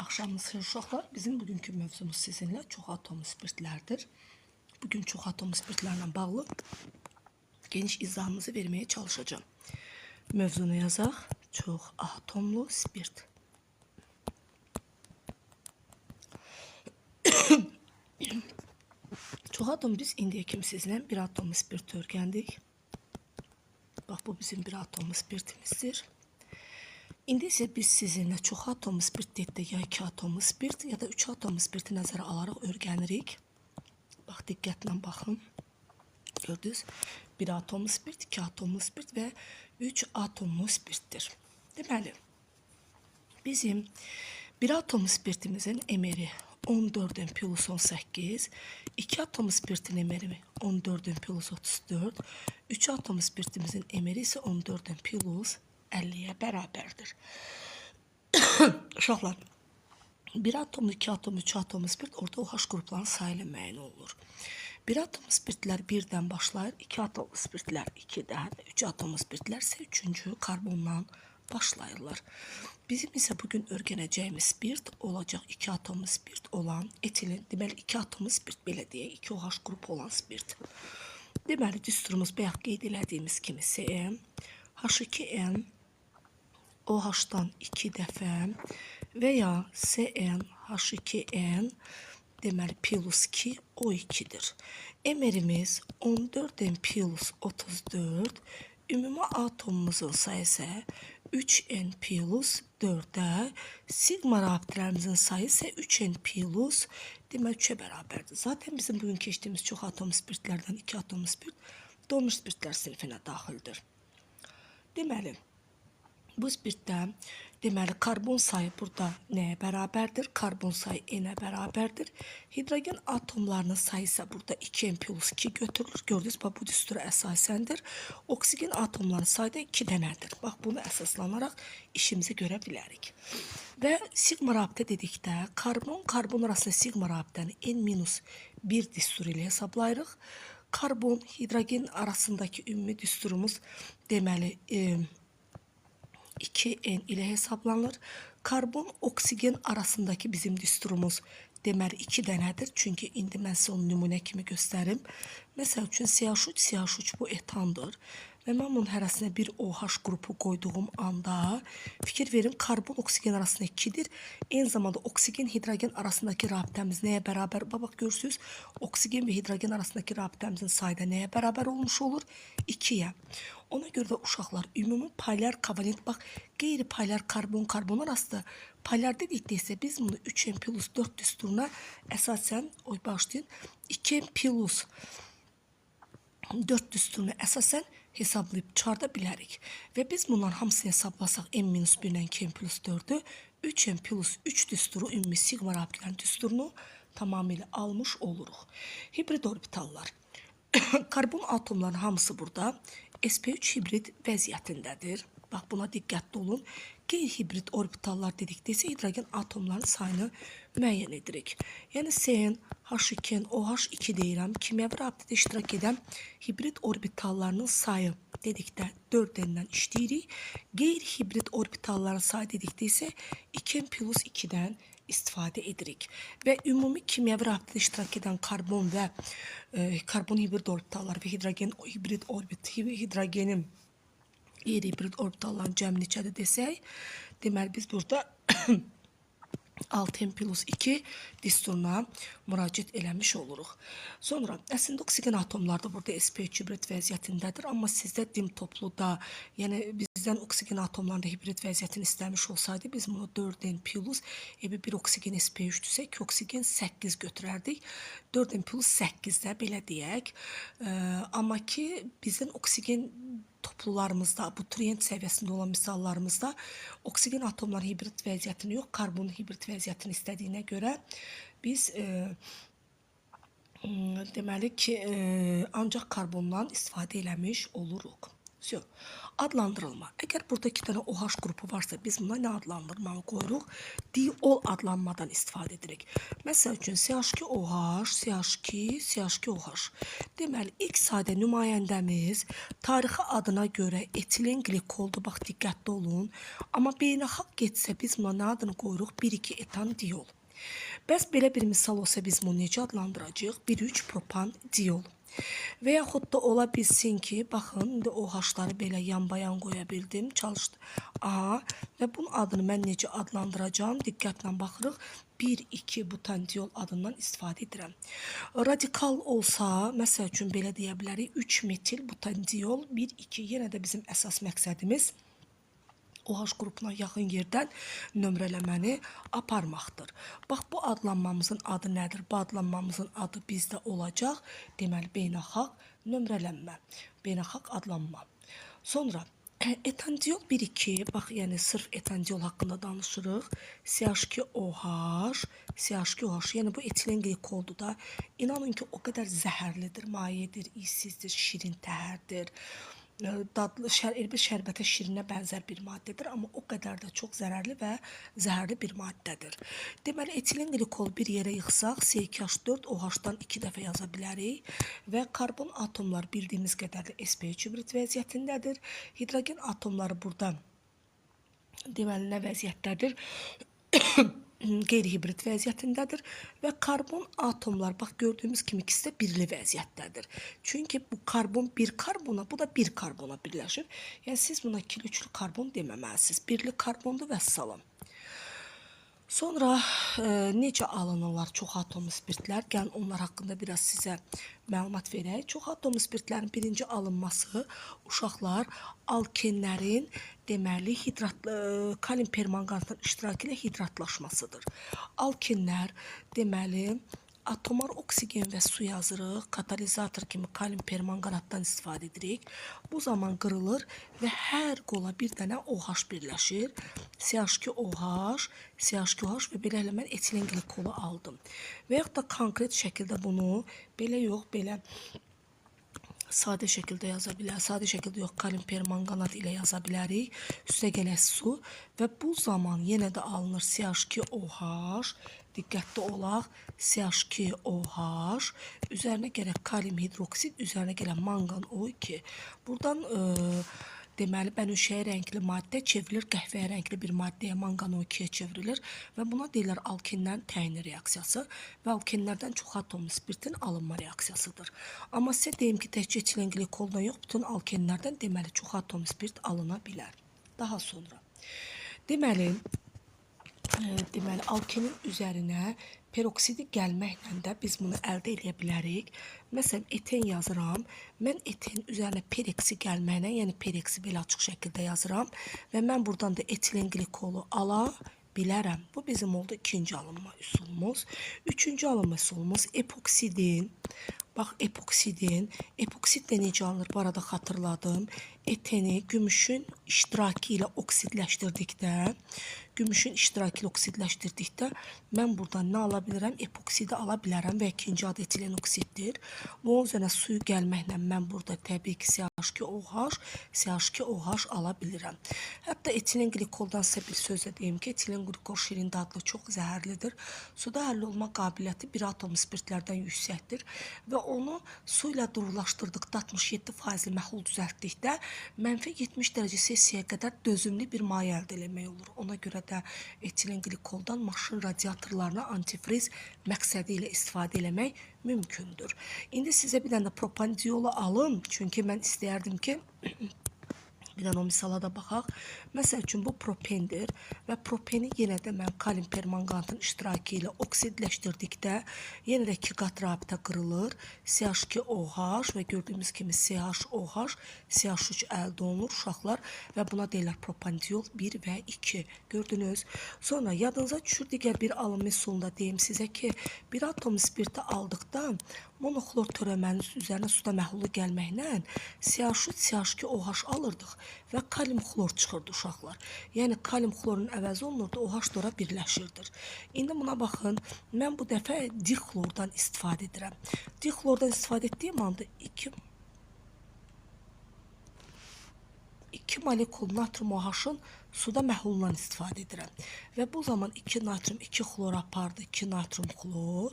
Axşamınız xeyir uşaqlar. Bizim bugünkü mövzumuz sizinlə çox atomlu spirtlərdir. Bugün çox atomlu spirtlərlə bağlı geniş izahımızı verməyə çalışacağım. Mövzunu yazaq. Çox atomlu spirt. Çox atom biz indiyə kimi sizinlə bir atomlu spirt öyrəndik. Bax, bu bizim bir atomlu spirtimizdir. İndi isə biz sizinlə çox atomlu spirt dedik, ya 2 atomlu spirt, ya da 3 atomlu spirti nəzərə alaraq öyrənirik. Bax, diqqətlə baxın. Gördünüz, 1 atomlu spirt, 2 atomlu spirt və 3 atomlu spirtdir. Deməli, bizim 1 atomlu spirtimizin emeri 14-ün plus 18, 2 atomlu spirtin emeri 14-ün plus 34, 3 atomlu spirtimizin emeri isə 14-ün plus 50'ye bərabərdir. Uşaqlar, 1 atomlu, 2 atomlu, 3 atomlu spirt orada OH qruplarının sayı ilə müəyyən olunur. 1 atomlu spirtlər 1-dən başlayır, 2 atomlu spirtlər 2-dən, 3 atomlu spirtlər isə 3-cü karbondan başlayırlar. Bizim isə bugün öyrənəcəyimiz spirt olacaq 2 atomlu spirt olan etilin, deməli 2 atomlu spirt belə deyək, 2 OH qrupu olan spirt. Deməli, düsturumuz bayaq qeyd elədiyimiz kimi CN, H2N, OH-dan 2 dəfə və ya CN, H2N, deməli, plus 2, O2'dir. Emerimiz 14'ün plus 34, ümumi atomumuzun sayı isə 3N plus 4'ə, sigma rabitələrimizin sayı isə 3N plus, deməli, 3'ə bərabərdir. Zaten bizim bugün keçdiyimiz çox atomlu spirtlərdən 2 atomlu spirt donmuş spirtlər sinfinə daxildir. Deməli, bu spirtdə deməli karbon sayı burada nəyə bərabərdir? Karbon sayı N-ə bərabərdir. Hidrogen atomlarının sayı isə burada 2N plus 2 götürülür. Gördünüz, bax, bu düstura əsasendir. Oksigen atomlarının sayı da 2 dənədir. Bax, bunu əsaslanaraq işimizi görə bilərik. Və sigma rabitə dedikdə karbon arasında sigma rabitəni N-1 düsturu ilə hesablayırıq. Karbon, hidrogen arasındaki ümumi düsturumuz deməli 2N ilə hesablanır. Karbon, oksigen arasındaki bizim düsturumuz deməli 2 dənədir. Çünki indi mən sizə onu nümunə kimi göstərim. Məsəl üçün CH3 bu etandır. Və mən bunun hərəsinə bir OH qrupu qoyduğum anda fikir verin, karbon, oksigen arasında 2'dir. Eyni zamanda oksigen, hidrogen arasındaki rabitəmiz nəyə bərabər? Bax, görürsünüz, oksigen və hidrogen arasındaki rabitəmizin sayı da nəyə bərabər olmuş olur? 2'yə. Ona görə də uşaqlar, ümumi polyar kovalent, bax, qeyri-polyar karbon arasında polyar dedikdə isə biz bunu 3N plus 4 düsturuna əsasən, başlayın, 2N plus 4 düsturuna əsasən hesablayıb çıxarda bilərik. Və biz bunların hamısını hesablasaq N-1-dən 2N plus 4'ü, 3N plus 3 düsturu ümumi sigma rabitlərin düsturunu tamamilə almış oluruq. Hibrid orbitallar. Karbon atomlarının hamısı burada sp3 hibrid vəziyyətindədir. Bax, buna diqqətli olun. Qeyri-hibrid orbitallar dedikdə isə hidrogen atomlarının sayını müəyyən edirik. Yəni CN, H2N, OH2 deyirəm. Kimyəvi rabitədə iştirak edən hibrid orbitallarının sayı dedikdə 4N-dən işləyirik. Qeyri-hibrid orbitalların sayı dedikdə isə 2N plus 2'dən istifadə edirik. Və ümumi kimyəvi rabitədə iştirak edən karbon və karbon hibrid orbitallar və hidrogen hibrid hidrogenin qeyri-hibrid orbitalların cəmi neçədir desək, deməli biz burada 6N plus 2 düsturuna müraciət eləmiş oluruq. Sonra, əslində oksigen atomları da burada sp3 hibrid vəziyyətindədir, amma sizdə dim topluda, yəni bizdən oksigen atomlarında hibrid vəziyyətini istəmiş olsaydı, biz bunu 4N plus, bir oksigen sp3-dürsə, 2 oksigen 8 götürərdik. 4N plus 8-də belə deyək. Amma ki, bizdən oksigen toplularımızda, abituriyent səviyyəsində olan misallarımızda oksigen atomların hibrid vəziyyətini yox, karbonun hibrid vəziyyətini istədiyinə görə biz deməli ki, ancaq karbondan istifadə eləmiş oluruq. Все. Adlandırılma. Əgər burada 2 dənə OH qrupu varsa, biz buna nə adlandırmalı qoyuruq? Diol adlanmadan istifadə edirik. Məsəl üçün, CH2OH, CH2, CH2OH. Deməli, ilk sadə nümayəndəmiz tarixi adına görə etilen glikoldur. Bax, diqqətli olun. Amma beynəlxalq getsə, biz buna nə adını qoyuruq? 1,2 etan diol. Bəs belə bir misal olsa, biz bunu necə adlandıracağıq? 1,3 propan diol. Və yaxud da ola bilsin ki, baxın, indi OH-ları belə yan-bayan qoya bildim, çalışdı. Aha, və bunun adını mən necə adlandıracağım? Diqqətlə baxırıq. 1,2 butandiol adından istifadə edirəm. Radikal olsa, məsəl üçün belə deyə bilərik, 3 metil butandiol 1,2. Yenə də bizim əsas məqsədimiz OH qrupuna yaxın yerdən nömrələməni aparmaqdır. Bax, bu adlanmamızın adı nədir? Bu adlanmamızın adı bizdə olacaq. Deməli, beynəlxalq nömrələnmə, beynəlxalq adlanma. Sonra, etandiol 1,2, bax, yəni sırf etandiol haqqında danışırıq. CH2OH, CH2OH, yəni bu etilen glikoldur da. İnanın ki, o qədər zəhərlidir, mayedir, issizdir, şirin təhərdir. Dadlı, şərbətə şirinə bənzər bir maddədir, amma o qədər də çox zərərli və zəhərli bir maddədir. Deməli, etilen glikol bir yerə yıxsaq, C2H4 OH-dan 2 dəfə yaza bilərik və karbon atomlar bildiyimiz qədərlə sp3 hibrid vəziyyətindədir. Hidrogen atomları burada deməli nə vəziyyətdədir? Qeyri-hibrid vəziyyətindədir və karbon atomlar, bax, gördüyümüz kimi ikisi də birli vəziyyətdədir. Çünki bu karbon bir karbona, bu da bir karbona birləşir. Yəni, siz buna ikili, üçlü karbon deməməlisiniz. Birli karbondur və salam. Sonra necə alınırlar çox atomlu spirtlər? Gəlin, onlar haqqında biraz sizə məlumat verək. Çox atomlu spirtlərin birinci alınması uşaqlar alkenlərin deməli kalium permanganatın iştirakı ilə hidratlaşmasıdır. Alkenlər deməli atomar oksigen və su yazırıq. Katalizator kimi kalium permanganatdan istifadə edirik. Bu zaman qırılır və hər qola bir dənə OH birləşir. CH2OH, CH2OH və belə mən etilen glikolu aldım. Və yaxud da konkret şəkildə bunu belə yox, belə sadə şəkildə yaza bilərik. Sadə şəkildə yox, kalium permanganat ilə yaza bilərik. Üstə gələk su və bu zaman yenə də alınır CH2OH. Diqqətli olaq, CH2OH, üzərinə gələk kalium hidroksid, üzərinə gələk manqan O2. Buradan deməli bənövşəyi rəngli maddə çevrilir, qəhvəyi rəngli bir maddəyə manqan O2-yə çevrilir və buna deyirlər alkenlərin təyini reaksiyası və alkenlərdən çox atomlu spirtin alınma reaksiyasıdır. Amma sizə deyim ki, təkcə etilen glikoldan yox, bütün alkenlərdən deməli çox atomlu spirt alına bilər. Daha sonra, deməli, alkenin üzərinə peroksidi gəlməklə də biz bunu əldə edə bilərik. Məsələn, eten yazıram. Mən eten üzərinə pereksi gəlməklə, yəni pereksi belə açıq şəkildə yazıram və mən buradan da etilen glikolu ala bilərəm. Bu bizim oldu ikinci alınma üsulumuz. Üçüncü alınma üsulumuz epoksidin. Bax, epoksidin. Epoksid də necə alınır? Bu arada xatırladım. Eteni gümüşün iştirakı ilə oksidləşdirdikdə, mən buradan nə ala bilirəm? Epoksidi ala bilərəm və ikinci adı etilen oksiddir. Bu üzərinə suyu gəlməklə mən burada təbii ki CH2OH, CH2OH ala bilirəm. Hətta etilen glikoldan sizə bir söz deyim ki, etilen glikol şirin dadlı çox zəhərlidir. Suda həll olma qabiliyyəti bir atom spirtlərdən yüksəkdir və onu su ilə durulaşdırdıqda 67% məhlul düzəltdikdə mənfi 70 dərəcə Selsiyə qədər dözümlü bir maye əldə eləmək olur. Ona görə də etilen glikoldan maşın radiatorlarına antifriz məqsədi ilə istifadə eləmək mümkündür. İndi sizə bir dənə propandiolu alın, çünki mən istəyərdim ki, bir dənə o misala da baxaq. Məsəl üçün, bu propendir və propeni yenə də mən kalium permanganatın iştirakı ilə oksidləşdirdikdə yenə də 2 qat rabitə qırılır. CH2OH və gördüyümüz kimi CHOH, CH3 əldə olunur uşaqlar və buna deyirlər propandiol 1 və 2. Gördünüz. Sonra yadınıza düşür digər bir alınma üsulunda deyim sizə ki, bir atom spirti aldıqda monoxlor törəmənin üzərinə suda məhlulu gəlməklə CH3, CH2OH alırdıq və kalium xlor çıxırdı uşaqlar. Yəni kalium xlorun əvəzi olunurdu, OH dora birləşirdir. İndi buna baxın, mən bu dəfə dixlordan istifadə edirəm. Dixlordan istifadə etdiyim anda 2 molekul natrium OH-ın suda məhlulundan istifadə edirəm. Və bu zaman 2 natrium 2 xlor apardı, 2 natrium xlor.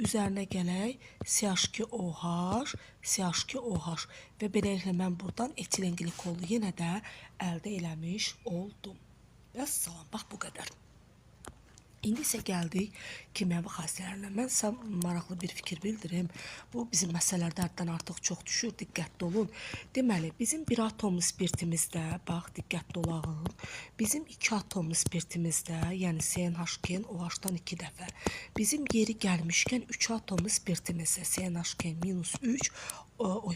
Üzərinə gələk CH2OH, CH2OH və beləliklə mən buradan etilen qlikolu yenə də əldə eləmiş oldum. Vəssalam, bax bu qədər. İndi isə gəldik kimyəvi xassələrinə. Mən sizə maraqlı bir fikir bildirim. Bu bizim məsələlərdə həddən artıq çox düşür, diqqətli olun. Deməli, bizim bir atomlu spirtimizdə, bax diqqətli olağın, bizim 2 atomlu spirtimizdə, yəni CnH2-nin OH-dan 2 dəfə, bizim yeri gəlmişkən 3 atomlu spirtimizdə CnH2-nin -3,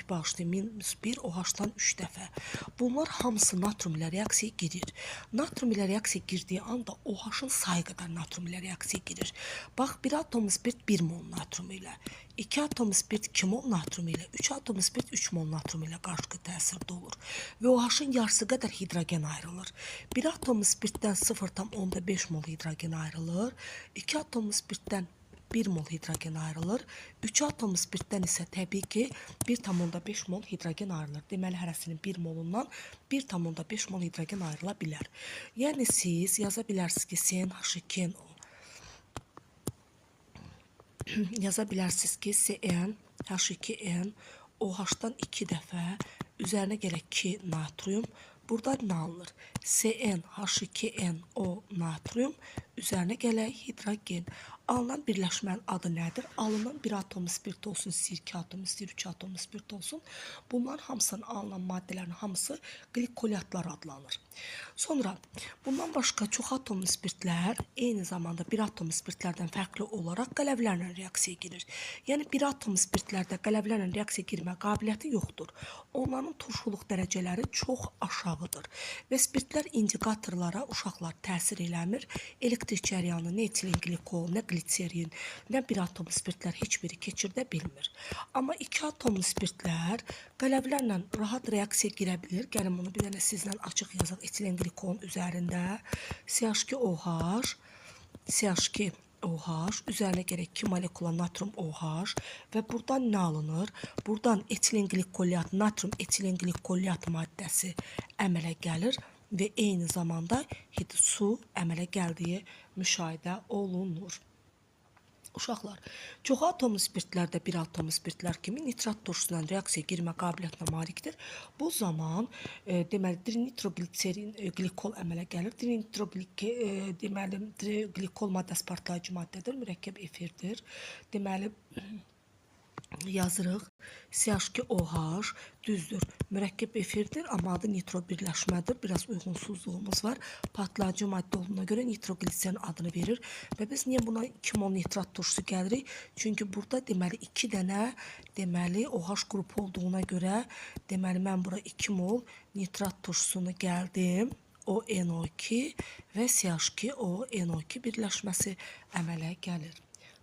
bağışlayın, -1 OH-dan 3 dəfə. Bunlar hamısı natrium ilə reaksiyaya girir. Natrium ilə reaksiyaya girdiyi anda OH-ın sayı qədər natrium ilə reaksiyaya girir. Bax, bir atomlu spirt 1 mol natrium ilə, 2 atomlu spirt 2 mol natrium ilə, 3 atomlu spirt 3 mol natrium ilə qarşılıqlı təsirdə olur. Və OH-ın yarısı qədər hidrogen ayrılır. Bir atomlu spirtdən 0,5 mol hidrogen ayrılır. 2 atomlu spirtdən 1 mol hidrogen ayrılır. 3 atomlu spirtdən isə təbii ki 1,5 mol hidrogen ayrılır. Deməli, hərəsinin 1 molundan 1,5 mol hidrogen ayrıla bilər. Yəni siz yaza bilərsiniz ki, CnH2 yaza bilərsiniz ki, CnH2n OH-dan 2 dəfə, üzərinə gələk 2 natrium. Burada nə alınır? CnH2nO natrium, üzərinə gələk hidrogen. Alınan birləşmənin adı nədir? Alınan bir atomlu spirt olsun, istəyir 2 atomlu, istəyir 3 atomlu spirt olsun. Bunların hamısının alınan maddələrin hamısı glikoliatlar adlanır. Sonra bundan başqa çox atomlu spirtlər eyni zamanda bir atomlu spirtlərdən fərqli olaraq qələvlərlə reaksiyaya girir. Yəni bir atomlu spirtlərdə qələvlərlə reaksiyaya girmə qabiliyyəti yoxdur. Onların turşuluq dərəcələri çox aşağıdır və spirtlər indikatorlara uşaqlar təsir eləmir. Elektrik cəryanı nə etilen glikol, nə glitserin, nə bir atomlu spirtlər heç biri keçirdə bilmir. Amma 2 atomlu spirtlər qələvlərlə rahat reaksiyaya girə bilir. Gəlin bunu bir dənə sizlə açıq yazaq etilen glikolun üzərində. CH2OH, CH2OH, üzərinə gələk 2 molekula natrium OH və buradan nə alınır? Buradan etilen glikoliat, natrium etilen glikoliat maddəsi əmələ gəlir və eyni zamanda su əmələ gəldiyi müşahidə olunur. Uşaqlar, çox atomlu spirtlərdə bir atomlu spirtlər kimi nitrat turşusundan reaksiyaya girmə qabiliyyətinə malikdir. Bu zaman deməli trinitroglitserin glikol əmələ gəlir. Deməli glikol maddəsi partlayıcı maddədir, mürəkkəb efirdir. Deməli yazırıq CH2OH düzdür. Mürəkkəb efirdir, amma adı nitro birləşmədir. Biraz uyğunsuzluğumuz var. Partlayıcı maddə olduğuna görə nitroglitserin adını verir və biz niyə buna 2 mol nitrat turşusu gəlirik? Çünki burada deməli 2 dənə deməli OH qrupu olduğuna görə deməli mən bura 2 mol nitrat turşusunu gəldim. O NO2 və CH2O NO2 birləşməsi əmələ gəlir.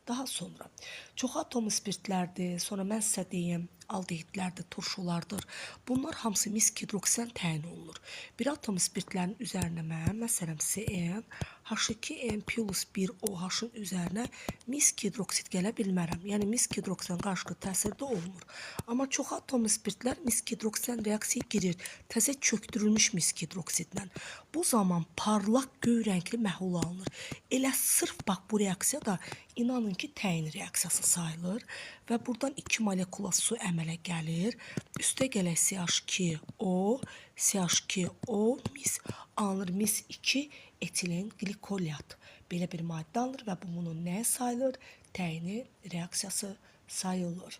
Daha sonra çox atomlu spirtlərdir, sonra mən sizə deyim, aldehidlərdir, turşulardır. Bunlar hamısı mis-hidroksid təyin olunur. Bir atomlu spirtlərin üzərinə mən, məsələn, CnH2n+1OH-ın üzərinə mis-hidroksid gələ bilmərəm. Yəni mis-hidroksidin qarşılıqlı təsirdə olmur. Amma çox atomlu spirtlər mis-hidroksiddən reaksiyaya girir, təzə çöktürülmüş mis-hidroksidlə. Bu zaman parlaq göy rəngli məhlul alınır. Elə sırf bax bu reaksiya da inanın ki, təyin reaksiyası sayılır və buradan 2 molekula su əmələ gəlir. Üstə gələk CH2O, CH2O mis alınır, mis 2 etilen glikoliat. Belə bir maddə alınır və bunun nəyə sayılır? Təyini reaksiyası sayılır.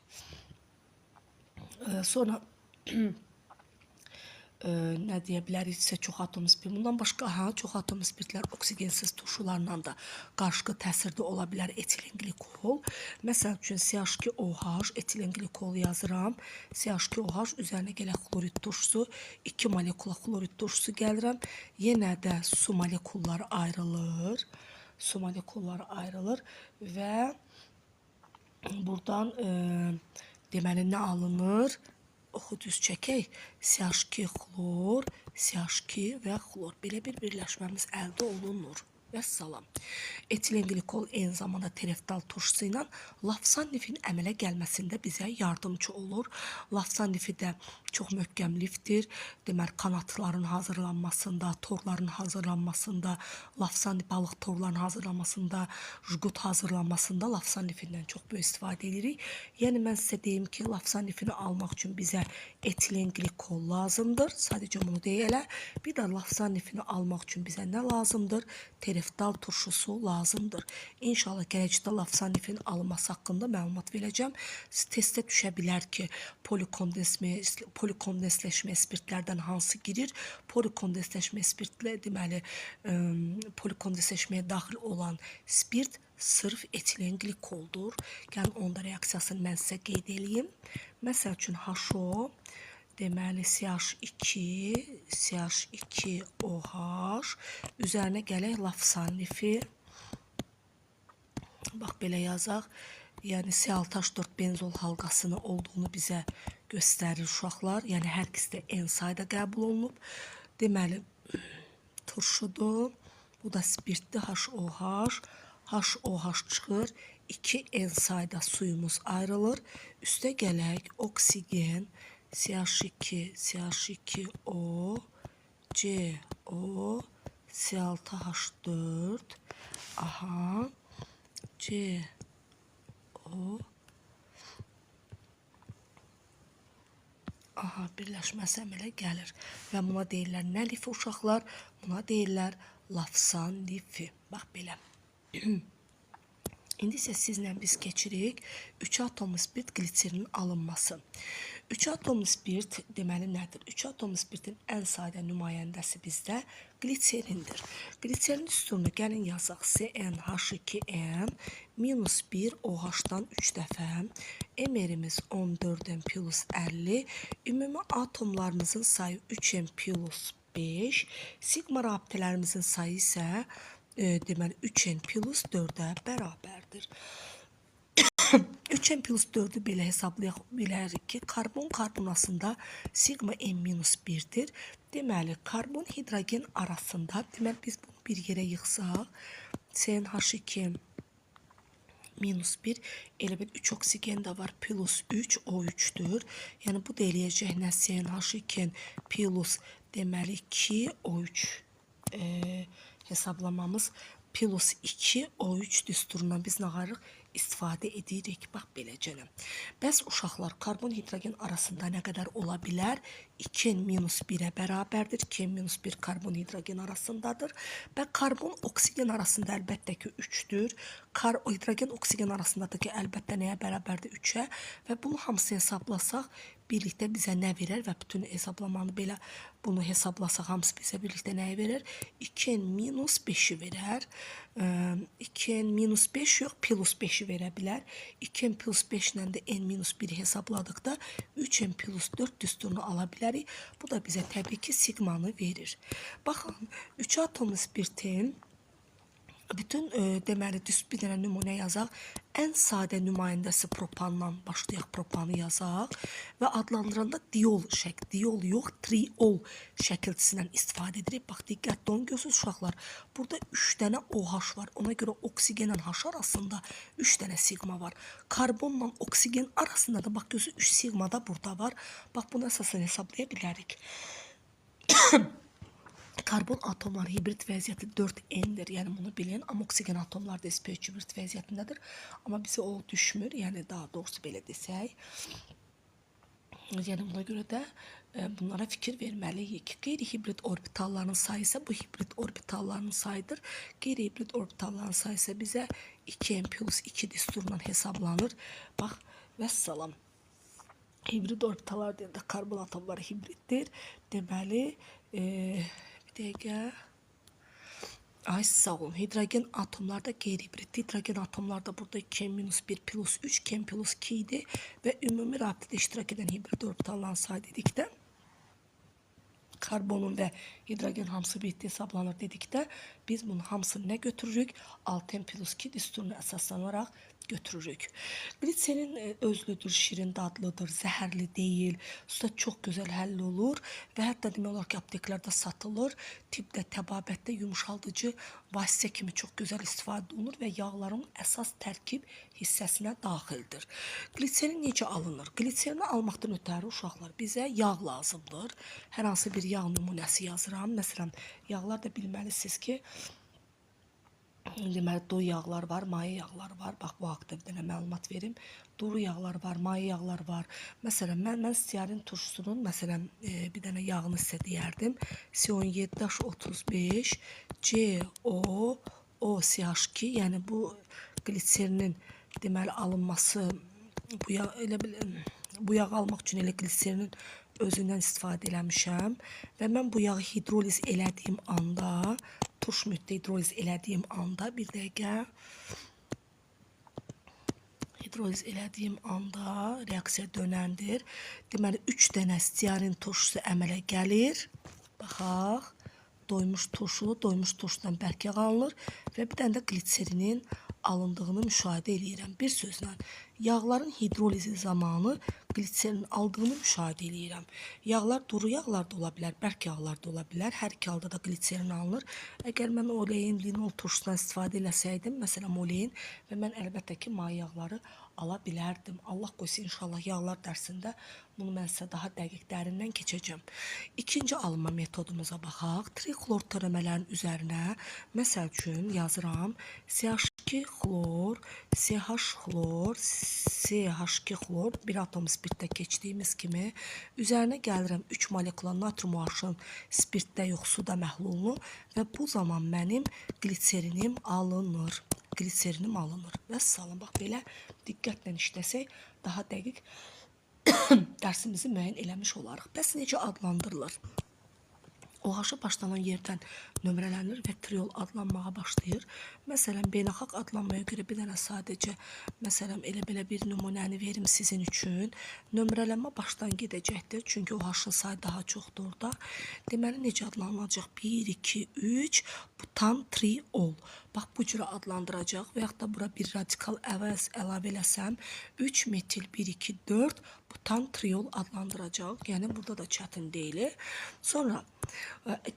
Sonra nə deyə biləriksə çox atomlu spirt. Bundan başqa çox atomlu spirtlər oksigensiz turşularla da qarşılıqlı təsirdə ola bilər etilen glikol. Məsəl üçün CH2OH etilen glikol yazıram. CH2OH üzərinə gələk xlorid turşusu, 2 molekula xlorid turşusu gəlirəm. Yenə də su molekulları ayrılır. Su molekulları ayrılır və buradan deməli nə alınır? Oxu düz çəkək, CH2 xlor, CH2 və xlor. Belə bir birləşməmiz əldə olunur. Vəssalam. Etilen glikol eyni zamanda tereftal turşusu ilə lafsan lifin əmələ gəlməsində bizə yardımcı olur. Lafsan lifi də çox möhkəm lifdir. Deməli, kanatların hazırlanmasında, torların hazırlanmasında, lafsan balıq torlarının hazırlanmasında, jgut hazırlanmasında lafsan lifindən çox böyük istifadə edirik. Yəni, mən sizə deyim ki, lafsan lifini almaq üçün bizə etilen glikol lazımdır. Sadəcə bunu deyələ. Bir də lafsan lifini almaq üçün bizə nə lazımdır? Tereftal turşusu lazımdır. İnşallah gələcəkdə lafsan lifinin alınması haqqında məlumat verəcəm. Siz testə düşə bilər ki, polikondensləşmə spirtlərdən hansı girir? Polikondensləşmə spirtlə, deməli, polikondensləşməyə daxil olan spirt sırf etilen glikoldur. Gəlin, onda reaksiyasını mən sizə qeyd edeyim. Məsəl üçün HO, deməli, CH2OH, üzərinə gələk lafsan lifi. Bax, belə yazaq. Yəni, C6H4 benzol halqasını olduğunu bizə göstərir uşaqlar. Yəni, hər ikisi də N sayda qəbul olunub. Deməli, turşudur. Bu da spirtli HOH. HOH çıxır. 2 N sayda suyumuz ayrılır. Üstə gələk oksigen. CH2O, CO, C6H4, aha, CO, aha, birləşməsəm elə gəlir. Və buna deyirlər nə lifi uşaqlar? Buna deyirlər lafsan lifi. Bax, belə. İndi isə sizlə biz keçirik 3 atomlu spirt gliserinin alınması. 3 atomlu spirt deməli nədir? 3 atomlu spirtin ən sadə nümayəndəsi bizdə gliserindir. Gliserin üstünü gəlin yazaq. CnH2n minus 1 OH-dan 3 dəfə. Emerimiz 14n plus 50. Ümumi atomlarımızın sayı 3n plus 5. Sigma rabitələrimizin sayı isə deməli 3n plus 4-ə bərabərdir. 3n plus 4-ü belə hesablayaq bilərik ki, karbon karbonasında sigma n-1-dir. Deməli, karbon hidrogen arasında, deməli, biz bunu bir yerə yıxsaq, CnH2 minus 1, elə bir 3 oksigen də var, plus 3, O3'dür. Yəni, bu da eləyəcək nə CnH2 plus, deməli, 2, O3 hesablamamız plus 2 O3 düsturundan biz nə qarırıq? İstifadə edirik. Bax, beləcənə. Bəs uşaqlar, karbon hidrogen arasında nə qədər ola bilər? 2n-1-ə bərabərdir. 2n-1 karbon hidrogen arasındadır. Və karbon oksigen arasında əlbəttə ki 3'dür. Hidrogen oksigen arasındadır ki, əlbəttə nəyə bərabərdir? 3'ə. Və bunu hamısı hesablasaq, birlikdə bizə nə verir? Və bütün hesablamanı belə bunu hesablasaq, hamısı bizə birlikdə nəyə verir? 2n-5'i verər. 2n-5 yox, plus 5'i verə bilər. 2n plus 5 ilə də n-1'i hesabladıqda 3n plus 4 düsturunu ala bilərik. Bu da bizə təbii ki sigmanı verir. Baxın, 3 atomlu spirtin bütün deməli bir dənə nümunə yazaq. Ən sadə nümayəndəsi propandan başlayaq, propanı yazaq və adlandıranda diol yox, triol şəkilçisindən istifadə edirik. Bax, diqqətli olun, görürsünüz uşaqlar. Burada 3 dənə OH var. Ona görə oksigenlə H arasında 3 dənə sigma var. Karbonla oksigen arasında da bax, görürsünüz 3 sigma da burada var. Bax, bunu əsasən hesablaya bilərik. Karbon atomları hibrit vəziyyəti 4N-dir, yəni bunu bilin. Amma oksigen atomları da sp3 hibrit vəziyyətindədir. Amma bizə o düşmür, yəni daha doğrusu belə desək. Yəni buna görə də bunlara fikir verməliyik. Qeyri-hibrit orbitalların sayı isə bu hibrit orbitalların sayıdır. Qeyri-hibrit orbitalların sayı isə bizə 2n plus 2 düsturundan hesablanır. Bax, vəssalam. Hibrit orbitalar deyəndə karbon atomları hibritdir. Deməli, bir dəqiqə. Ay, sağ olun. Hidrogen atomlarda qeyri-hibrit. Hidrogen atomlarda burada 2n-1 plus 3, 2n plus 2 idi və ümumi rabitədə iştirak edən hibrit orbitalların sayı dedikdə karbonun və hidrogen hamısı birlikdə hesablanır dedikdə biz bunun hamısını nə götürürük? 6n plus 2 düsturuna əsaslanaraq götürürük. Glitserin özlüdür, şirin dadlıdır, zəhərli deyil, suda çox gözəl həll olur və hətta demək olar ki, apteklərdə satılır. Tibbdə, təbabətdə yumuşaldıcı vasitə kimi çox gözəl istifadə olunur və yağların əsas tərkib hissəsinə daxildir. Glitserin necə alınır? Glitserini almaqdan ötəri uşaqlar bizə yağ lazımdır. Hər hansı bir yağ nümunəsi yazıram. Məsələn, yağlar da bilməlisiniz ki, deməli, duru yağlar var, maye yağlar var. Bax, bu haqda bir dənə məlumat verim. Duru yağlar var, maye yağlar var. Məsələn, mən stearin turşusunun, məsələn, bir dənə yağını sizə deyərdim. C17H35, COOCH2, yəni bu glitserinin deməli alınması, bu yağ elə bu yağı almaq üçün elə glitserinin özündən istifadə eləmişəm və mən bu yağı hidroliz elədiyim anda, turş müddət hidroliz elədiyim anda, bir dəqiqə, hidroliz elədiyim anda reaksiya dönəndir. Deməli, 3 dənə stearin turşusu əmələ gəlir. Baxaq, doymuş turşudan bərk yağ alınır və bir dənə də glitserinin alındığını müşahidə edirəm. Bir sözlə, yağların hidrolizi zamanı glitserin aldığını müşahidə edirəm. Yağlar duru yağlar da ola bilər, bərk yağlar da ola bilər. Hər iki halda da glitserin alınır. Əgər mən oleyin, linol turşusundan istifadə eləsəydim, məsələn oleyin və mən əlbəttə ki, maye yağları ala bilərdim. Allah qoysa inşallah yağlar dərsində bunu mən sizə daha dəqiq dərindən keçəcəm. İkinci alınma metodumuza baxaq. Triklor törəmələrin üzərinə, məsəl üçün yazıram, CH2 xlor, CH xlor, CH2 xlor, bir atom spirtdə keçdiyimiz kimi, üzərinə gəlirəm 3 molekula natrium OH-ın spirtdə yox, suda məhlulunu və bu zaman mənim glitserinim alınır. Glitserinim alınır. Və salın, bax, belə diqqətlə işləsək, daha dəqiq dərsimizi müəyyən eləmiş olarıq. Bəs necə adlandırılır? OH başlanan yerdən nömrələnir və triol adlanmağa başlayır. Məsələn, beynəlxalq adlanmaya görə bir dənə sadəcə, məsələn, elə belə bir nümunəni verim sizin üçün. Nömrələnmə başdan gedəcəkdir, çünki OH-ın sayı daha çoxdur orada. Deməli, necə adlanılacaq? 1, 2, 3, butan, triol. Bax, bu cürə adlandıracaq və yaxud da bura bir radikal əlavə eləsəm, 3 metil 1, 2, 4 butan triol adlandıracaq. Yəni, burada da çətin deyil. Sonra,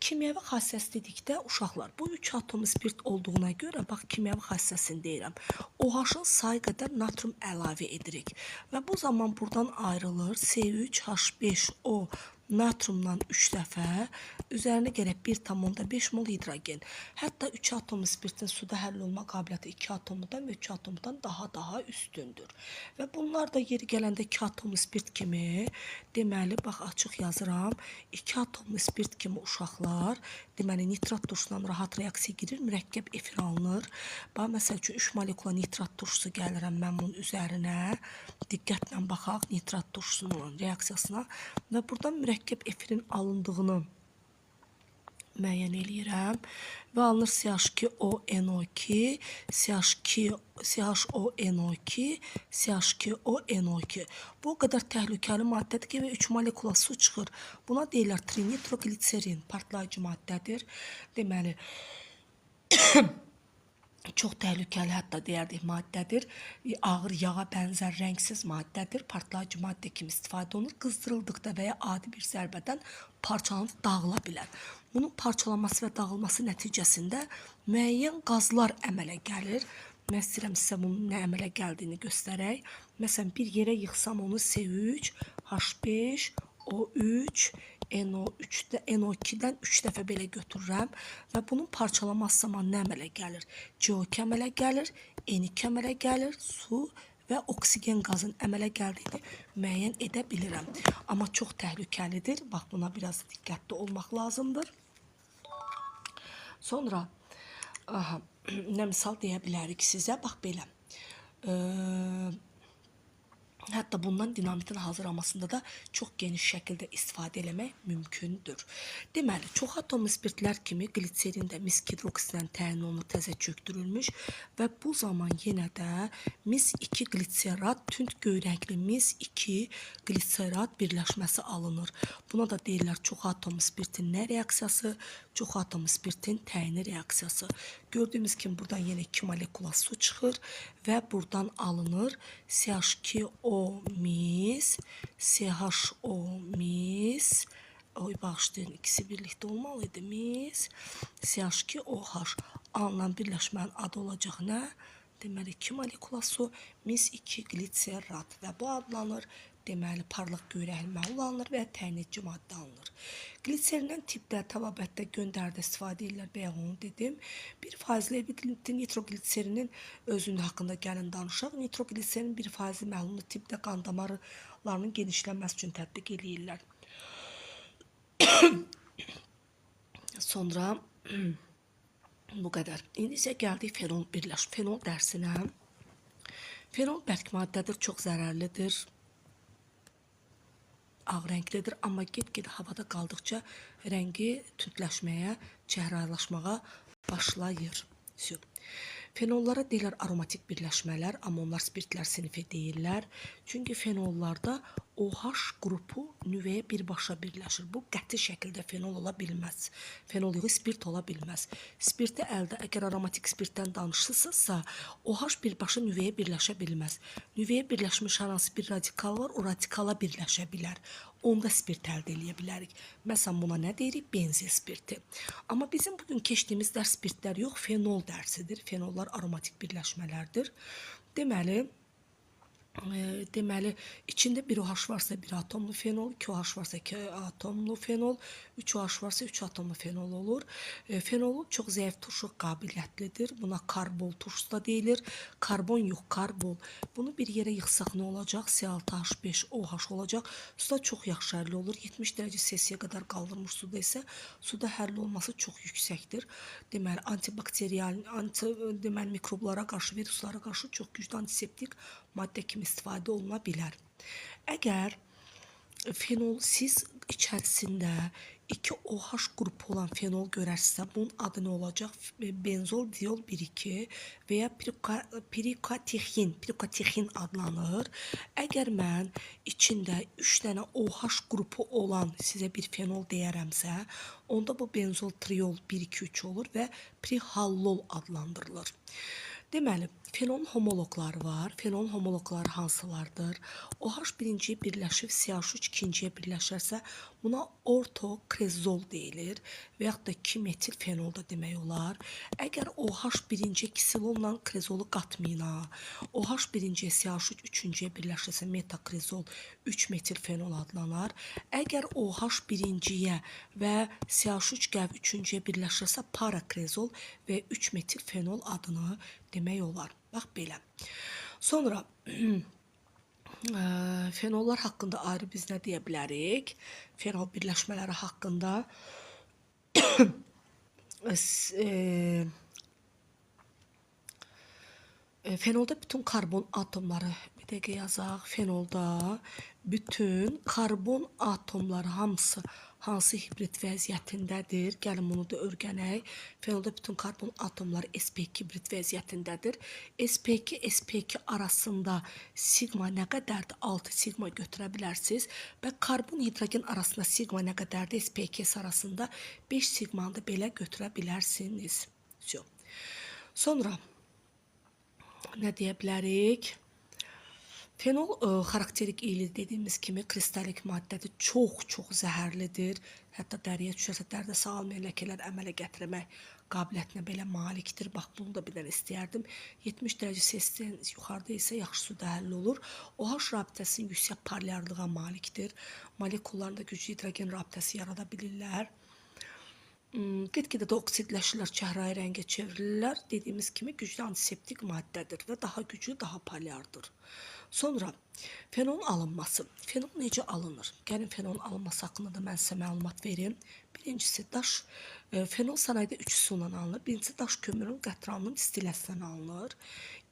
kimyəvi xassəsi dedikdə uşaqlar, bu 3 atom spirt olduğuna görə, bax, kimyəvi xassəsini deyirəm. OH-ın sayı qədər natrium əlavə edirik. Və bu zaman buradan ayrılır C3H5O natriumdan 3 dəfə, üzərinə gərək 1,5 mol hidrogen. Hətta 3 atom spirtin suda həll olma qabiliyyəti 2 atomdan və 3 atomdan daha üstündür. Və bunlar da yeri gələndə 2 atom spirt kimi, deməli, bax, açıq yazıram, 2 atom spirt kimi uşaqlar, deməli, nitrat turşudan rahat reaksiya girir, mürəkkəb efir alınır. Bax, məsəl üçün, 3 molekula nitrat turşusu gəlirəm mən bunun üzərinə, diqqətlə baxaq nitrat turşusunun reaksiyasına və buradan mürəkkəb efirin alındığını müəyyən eləyirəm və alınır CH2ONO2, CHONO2, CH2ONO2. Bu o qədər təhlükəli maddədir ki, və 3 molekula su çıxır. Buna deyirlər trinitroglitserin, partlayıcı maddədir. Deməli, çox təhlükəli, hətta deyərdik maddədir. Ağır yağa bənzər rəngsiz maddədir. Partlayıcı maddə kimi istifadə olunur. Qızdırıldıqda və ya adi bir zərbədən parçalanıb dağıla bilər. Bunun parçalanması və dağılması nəticəsində müəyyən qazlar əmələ gəlir. Mən istəyirəm sizə bunun nə əmələ gəldiyini göstərək. Məsələn, bir yerə yıxsam onu C3, H5, O3, NO2-dən 3 dəfə belə götürürəm və bunun parçalanması zamanı nə əmələ gəlir? CO2 əmələ gəlir, N2 əmələ gəlir, su və oksigen qazın əmələ gəldiyini müəyyən edə bilirəm. Amma çox təhlükəlidir. Bax, buna biraz diqqətli olmaq lazımdır. Sonra, nə misal deyə bilərik sizə? Bax, belə. Hətta bundan dinamitin hazırlanmasında da çox geniş şəkildə istifadə eləmək mümkündür. Deməli, çox atomlu spirtlər kimi qlitserin də mis hidroksidən təyin olunub, təzə çökdürülmüş və bu zaman yenə də mis 2 qlitserat, tünd göy rəngli mis 2 qlitserat birləşməsi alınır. Buna da deyirlər çox atomlu spirtin nə reaksiyası? Çox atomlu spirtin təyini reaksiyası. Gördüyümüz kimi buradan yenə 2 molekula su çıxır və buradan alınır CH2O mis, CHO mis, oy bağışlayın, ikisi birlikdə olmalıydı, mis, CH2OH alınan birləşmənin adı olacaq nə? Deməli, 2 molekula su, mis 2 qlitserat və bu adlanır. Deməli, parlaq göyrəkli məhlul alınır və təyin edici maddə alınır. Qlitserindən tipdə, təbabətdə, göndərdə istifadə edirlər, bayaq onu dedim. 1% nitroqlitserinin özünün haqqında gəlin danışaq. Nitroqlitserinin 1% məhlulunu tipdə qan damarlarının genişlənməsi üçün tətbiq edirlər. Sonra bu qədər. İndi isə gəldik fenol dərsinə. Fenol bərk maddədir, çox zərərlidir. Ağ rənglidir, amma get-gedə havada qaldıqca rəngi tündləşməyə, çəhrayılaşmağa başlayır. Fenollara deyirlər aromatik birləşmələr, amma onlar spirtlər sinifi deyirlər. Çünki fenollarda OH qrupu nüvəyə birbaşa birləşir. Bu qəti şəkildə fenol ola bilməz. Fenol yığı spirt ola bilməz. Spirti əldə, əgər aromatik spirtdən danışırsınızsa, OH birbaşa nüvəyə birləşə bilməz. Nüvəyə birləşmiş hər hansı bir radikal var, o radikala birləşə bilər. Onda spirt əldə edə bilərik. Məsələn, buna nə deyirik? Benzil spirti. Amma bizim bugün keçdiyimiz dərs spirtlər yox, fenol dərsidir. Fenollar aromatik birləşmələrdir. Deməli, içində 1 OH varsa 1 atomlu fenol, 2 OH varsa 2 atomlu fenol, 3 OH varsa 3 atomlu fenol olur. Fenolu çox zəif turşuq qabiliyyətlidir. Buna karbol turşusu da deyilir. Karbon yox, karbol. Bunu bir yerə yıxsaq nə olacaq? C6H5OH olacaq. Suda çox yaxşı həlli olur. 70 dərəcə Selsiyə qədər qaldırmış suda isə suda həlli olması çox yüksəkdir. Deməli, antibakteriyal, mikroblara qarşı, viruslara qarşı çox güclü antiseptik maddə kimi istifadə oluna bilər. Əgər fenol siz içərisində 2 OH qrupu olan fenol görərsə, bunun adı nə olacaq? Benzol diol 1,2 və ya pirikatexin adlanır. Əgər mən içində 3 dənə OH qrupu olan sizə bir fenol deyərəmsə, onda bu benzol triol 1,2,3 olur və prihallol adlandırılır. Deməli, fenolun homoloqları var. Fenolun homoloqları hansılardır? OH birinciyə birləşib, CH3 ikinciyə birləşərsə, buna ortokrezol deyilir və yaxud da 2-metil fenol da demək olar. Əgər OH birinciyə kisilolla krezolu qatmayın, OH birinciyə CH3 üçüncüyə birləşirsə, metakrezol 3-metil fenol adlanar. Əgər OH birinciyə və CH3 qəv üçüncüyə birləşirsə, parakrezol və 3-metil fenol adını demək olar. Bax belə. Sonra fenollar haqqında ayrı biz nə deyə bilərik? Fenol birləşmələri haqqında fenolda bütün karbon atomları, bir dəqiqə yazaq, fenolda bütün karbon atomları hamısı hansı hibrid vəziyyətindədir? Gəlin bunu da öyrənək. Fenolda bütün karbon atomları sp2 hibrid vəziyyətindədir. sp2, sp2 arasında sigma nə qədərdir? 6 sigma götürə bilərsiniz. Və karbon hidrogen arasında sigma nə qədərdir? sp2 arasında 5 sigmanı da belə götürə bilərsiniz. Sonra nə deyə bilərik? Fenol xarakterik iyili dediyimiz kimi kristalik maddədir, çox zəhərlidir. Hətta dəriyə düşərsə dərdə sağalmayan ləkələr əmələ gətirmək qabiliyyətinə belə malikdir. Bax, bunu da bir dənə istəyərdim. 70 dərəcə Selsidən yuxarıda isə yaxşı suda həll olur. OH rabitəsinin yüksək polyarlığa malikdir. Molekullarında güclü hidrogen rabitəsi yarada bilirlər. Get-gedə də oksidləşirlər, çəhrayı rəngə çevrilirlər. Dediyimiz kimi güclü antiseptik maddədir və daha güclü, daha polyardır. Sonra fenolun alınması. Fenol necə alınır? Gəlin fenolun alınması haqqında da mən sizə məlumat verim. Birincisi, daş Fenol sənaydə üç üsulla alınır. Birincisi daş kömürün qətranının distilləsindən alınır.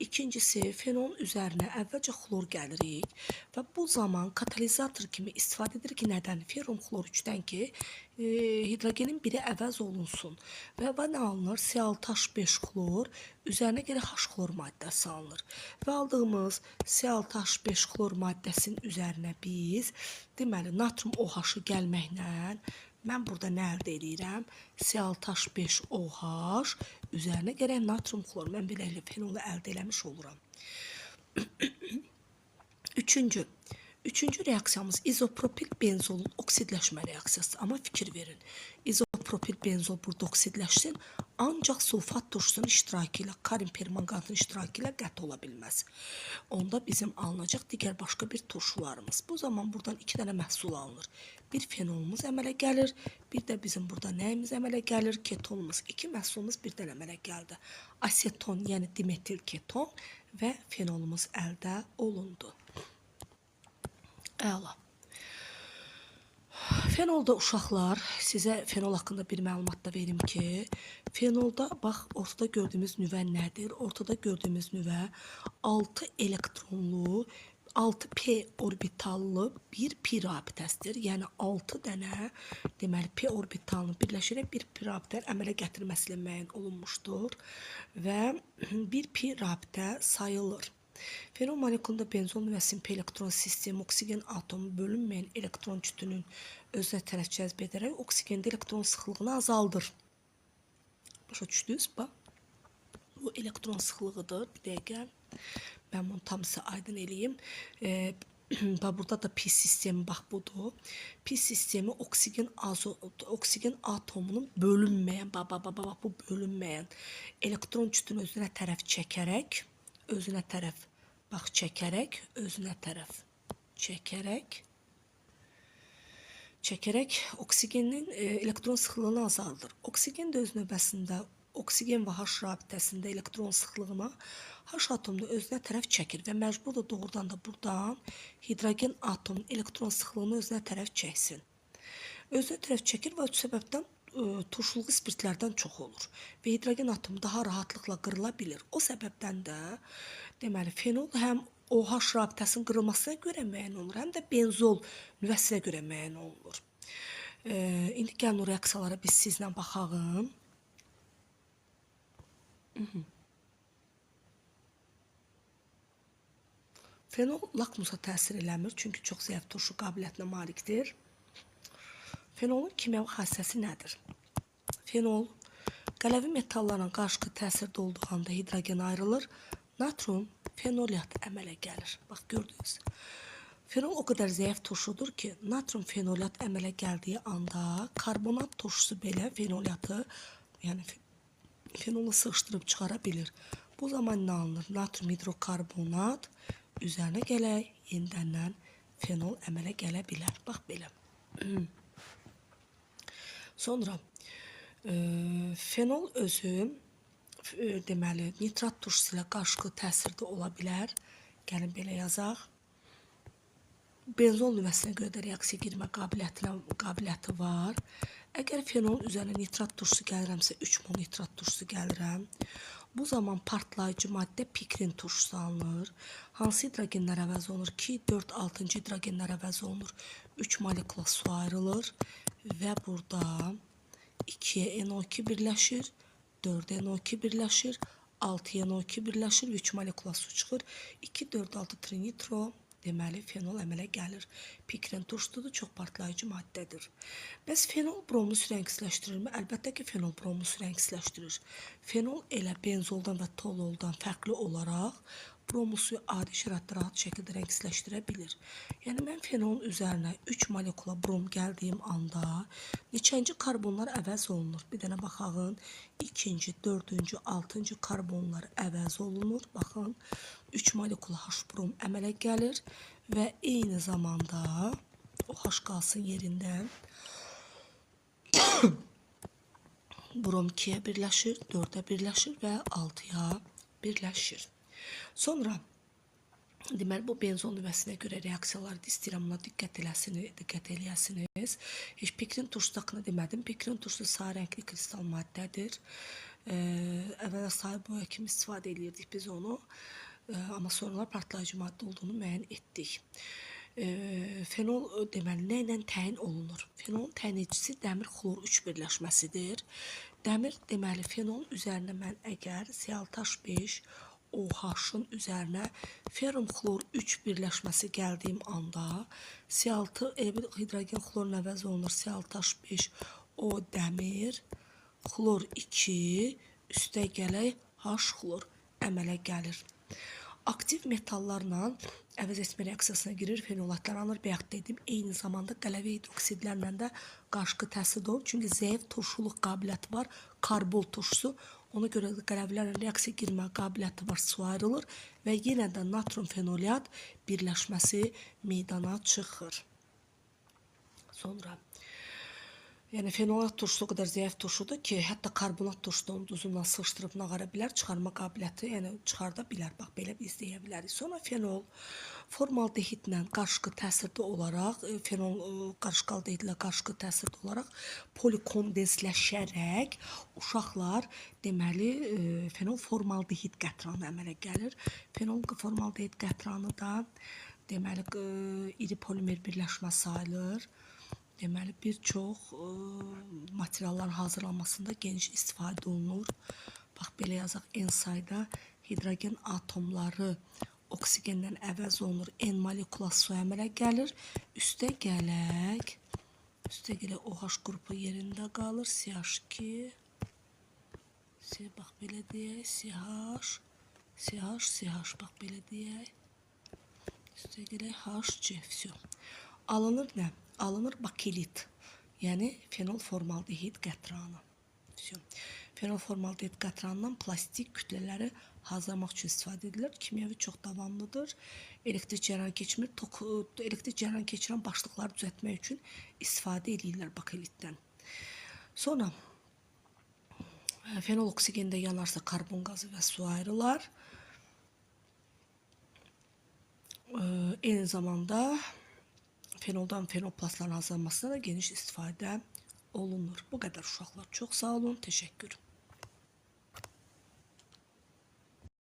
İkincisi fenolun üzərinə əvvəlcə xlor gəlirik və bu zaman katalizator kimi istifadə edirik ki, nədən? Ferrum xlor 3-dən ki, hidrogenin biri əvəz olunsun və nə alınır? C6H5 xlor, üzərinə görə H xlor maddəsi alınır. Və aldığımız C6H5 xlor maddəsinin üzərinə biz, deməli, natrum OH-ı gəlməklə mən burada nə əldə edirəm? C6H5OH üzərinə gərək natrum xlor. Mən beləliklə fenolu əldə eləmiş oluram. Üçüncü reaksiyamız izopropil benzolun oksidləşmə reaksiyası. Amma fikir verin. İzopropil benzol burada oksidləşsin, ancaq sulfat turşusunun iştirakı ilə, karin permanganatın iştirakı ilə qət ola bilməz. Onda bizim alınacaq digər başqa bir turşularımız. Bu zaman buradan 2 dənə məhsul alınır. Bir fenolumuz əmələ gəlir, bir də bizim burada nəyimiz əmələ gəlir? Ketonumuz. 2 məhsulumuz birdən əmələ gəldi. Aseton, yəni dimetil keton və fenolumuz əldə olundu. Əla. Fenolda uşaqlar, sizə fenol haqqında bir məlumat da verim ki, fenolda, bax, ortada gördüyümüz nüvə nədir? Ortada gördüyümüz nüvə 6 elektronlu, 6p orbitallı bir pi rabitəsidir. Yəni 6 dənə, deməli, p orbitalını birləşərək bir pi rabitə əmələ gətirməsilə müəyyən olunmuşdur və bir pi rabitə sayılır. Fenol molekulunda benzol nüvəsinin p elektron sistemi oksigen atomu bölünməyən elektron cütünün özünə tərəf cəzb edərək oksigendə elektron sıxlığını azaldır. Başa düşdünüz? Bax, bu elektron sıxlığıdır. Bir dəqiqə, mən bunu tam sizə aydın eləyim. Burada da pi sistemi, bax, budur. Pi sistemi oksigen atomunun bölünməyən, bu bölünməyən elektron cütünü özünə tərəf çəkərək, özünə tərəf çəkərək oksigenin elektron sıxlığını azaldır. Oksigen də öz növbəsində oksigen və H rabitəsində elektron sıxlığına H atomunu özünə tərəf çəkir və məcbur da doğrudan da buradan hidrogen atomunun elektron sıxlığını özünə tərəf çəksin. Özünə tərəf çəkir və bu səbəbdən turşuluğu spirtlərdən çox olur və hidrogen atomu daha rahatlıqla qırıla bilir. O səbəbdən də deməli fenol həm OH rabitəsinin qırılmasına görə müəyyən olur, həm də benzol nüvəsinə görə müəyyən olunur. İndi gəlin o reaksiyalara biz sizlə baxalım. Fenol lakmusa təsir eləmir, çünki çox zəif turşu qabiliyyətinə malikdir. Fenolun kimyəvi xassəsi nədir? Fenol qələvi metallarla qarşı təsirdə olduğu anda hidrogen ayrılır, natrum fenolat əmələ gəlir. Bax, gördünüz. Fenol o qədər zəif turşudur ki, natrum fenolat əmələ gəldiyi anda karbonat turşusu belə fenolatı, yəni fenolu sığışdırıb çıxara bilir. Bu zaman nə alınır? Natrum hidrokarbonat üzərinə gələk, yenidən fenol əmələ gələ bilər. Bax, belə. Sonra fenol özü deməli nitrat turşusu ilə qarşı təsirdə ola bilər. Gəlin belə yazaq. Benzol nüvəsinə görə də reaksiya girmə qabiliyyəti var. Əgər fenolun üzərinə nitrat turşusu gəlirəmsə, 3 mol nitrat turşusu gəlirəm. Bu zaman partlayıcı maddə pikrin turşusu alınır. Hansı hidrogenlər əvəz olunur? 2, 4, 6-cı hidrogenlər əvəz olunur. 3 molekula su ayrılır və burada 2-yə NO2 birləşir, 4-ə NO2 birləşir, 6-ya NO2 birləşir, 3 molekula su çıxır. 2, 4, 6 trinitro, deməli fenol əmələ gəlir. Pikrin turşusudur, çox partlayıcı maddədir. Bəs fenol bromlu rəngsizləşdirirmi? Əlbəttə ki, fenol bromlu rəngsizləşdirir. Fenol elə benzoldan və tololdan fərqli olaraq bromu suyu adi şəraitdə rahat şəkildə rəngsizləşdirə bilir. Yəni, mən fenolun üzərinə 3 molekula brom gəldiyim anda neçənci karbonlar əvəz olunur? Bir dənə baxağın, 2-ci, 4-cü, 6-cı karbonlar əvəz olunur. Baxın, 3 molekula H brom əmələ gəlir və eyni zamanda o H qalsın yerindən brom 2-yə birləşir, 4-ə birləşir və 6-ya birləşir. Sonra Deməli, bu benzon nüvəsinə görə reaksiyalarda istəyirəm buna diqqət eləyəsiniz. Heç pikrin turşusu haqqında demədim. Pikrin turşusu sarı rəngli kristal maddədir. Əvvəla sarı boya kimi istifadə edirdik biz onu. Amma sonralar partlayıcı maddə olduğunu müəyyən etdik. Fenol deməli nə ilə təyin olunur? Fenolun təyin edicisi dəmir xlor 3 birləşməsidir. Dəmir deməli fenolun üzərinə mən əgər Cl-H5 OH-ın üzərinə ferrum xlor 3 birləşməsi gəldiyim anda C6 elə bir hidrogen xlorla əvəz olunur. Cl-H5 O dəmir xlor 2 üstə gələk H xlor əmələ gəlir. Aktiv metallarla əvəz etmə reaksiyasına girir, fenolatlar alınır. Bayaq dedim, eyni zamanda qələvə hidroksidlərlə də qarşılıqlı təsirdə olur. Çünki zəif turşuluq qabiliyyəti var, karbol turşusu. Ona görə də qələvələrlə reaksiya girmə qabiliyyəti var, su ayrılır və yenə də natron fenolat birləşməsi meydana çıxır. Sonra yəni fenolat turşusu o qədər zəif turşudur ki, hətta karbonat turşusunun duzundan sıxışdırıb nağara bilər, çıxarma qabiliyyəti, yəni çıxarda bilər. Bax, belə biz deyə bilərik. Sonra fenol formaldehidlə qarşılıqlı təsirdə olaraq, fenol qarşıqaldehidlə qarşılıqlı təsirdə olaraq polikondensləşərək uşaqlar deməli fenol formaldehid qətranı əmələ gəlir. Fenol formaldehid qətranı da deməli iri polimer birləşmə sayılır. Deməli, bir çox materialların hazırlanmasında geniş istifadə olunur. Bax, belə yazaq, N sayda hidrogen atomları oksigendən əvəz olunur. N molekulası su əmələ gəlir. Üstə gələk OH qrupu yerində qalır. CH2 bax, belə deyək, CH, bax, belə deyək. Üstə gələk HC, vəsə. Alınır nə? Alınır bakelit, yəni fenol formaldehid qətranı. Fenol formaldehid qətranından plastik kütlələri hazırlamaq üçün istifadə edilir. Kimyəvi çox davamlıdır. Elektrik cərəyanı keçmir. Elektrik cərəyanı keçirən başlıqları düzəltmək üçün istifadə edirlər bakelitdən. Sonra fenol oksigində yanarsa karbon qazı və su ayrılar. Eyni zamanda fenoldan fenoplastların hazırlanmasına da geniş istifadə olunur. Bu qədər uşaqlar. Çox sağ olun. Təşəkkür.